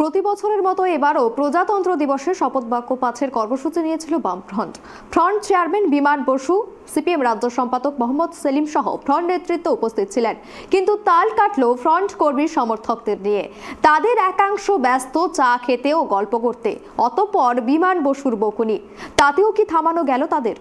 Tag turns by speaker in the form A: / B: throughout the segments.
A: প্রতি বছরের মতো এবারও প্রজাতন্ত্র দিবসে শপথ বাক্য পাঠের কর্মসূচি নিয়েছিল বামফ্রন্ট। Front chairman Biman Basu, CPM রাজ্য সম্পাদক মোহাম্মদ সেলিম সহ ফ্রন্ট নেতৃত্ব উপস্থিত ছিলেন। কিন্তু তাল কাটল ফ্রন্ট কর্মী সমর্থকদের নিয়ে। তাদের একাংশ ব্যস্ত চা খেতে ও গল্প করতে, অতঃপর বিমান বসুর বকুনি। তাতেও কি থামানো গেল তাদের?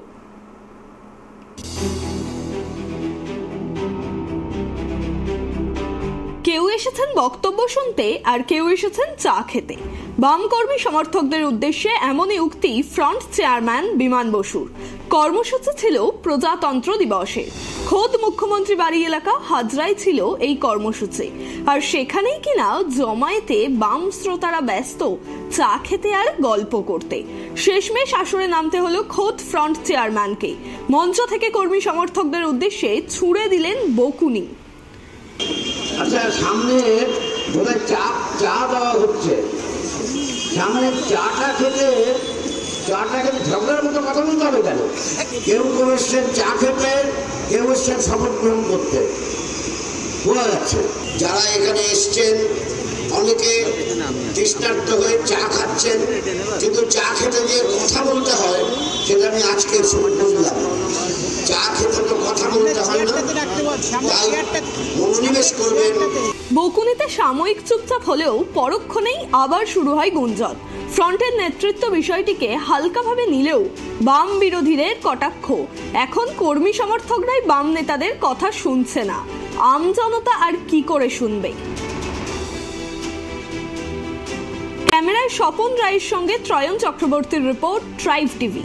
B: কেউ এসেছেন বক্তব্য শুনতে, আর কেউ এসেছেন চা খেতে। বাম কর্মী সমর্থকদের উদ্দেশ্যে এমনই উক্তি ফ্রন্ট চেয়ারম্যান বিমান বসুর। কর্মসূচি ছিল প্রজাতন্ত্র দিবসে। খোদ মুখ্যমন্ত্রী বাড়ি এলাকা হাজরায় ছিল এই কর্মসূচি, আর সেখানেই কিনা জমায়েতে বাম শ্রোতারা ব্যস্ত চা খেতে আর গল্প করতে। শেষমেশ আসরে নামতে হলো খোদ ফ্রন্ট চেয়ারম্যানকে। মঞ্চ থেকে কর্মী সমর্থকদের উদ্দেশ্যে ছুড়ে দিলেন বকুনি।
C: আচ্ছা, সামনে বোধহয় চা দেওয়া হচ্ছে, সামনে চাটা খেতে ঝগড়ার মতো কথা বলতে হবে কেন? কেউ এসছেন চা খেতে, কেউ এসছেন শপথ গ্রহণ করতে, বোঝা যাচ্ছে। যারা এখানে এসছেন অনেকে তৃষ্ণার্ত হয়ে চা খাচ্ছেন, কিন্তু চা খেতে গিয়ে কথা বলতে হয়, সেটা আমি আজকে বুঝলাম। চা খেতে তো কথা বলতে হয় না, তাই মনোনিবেশ করবেন।
B: বকুনিতে সাময়িক চুপচাপ হলেও পরক্ষণেই আবার শুরু হয় গুঞ্জন। ফ্রন্টের নেতৃত্ব বিষয়টিকে হালকাভাবে নিলেও বাম বিরোধীদের কটাক্ষ। এখন কর্মী সমর্থকরাই বাম নেতাদের কথা শুনছে না, আমজনতা আর কি করে শুনবে? ক্যামেরায় স্বপন রায়ের সঙ্গে ত্রয়ন চক্রবর্তীর রিপোর্ট, ট্রাইব টিভি।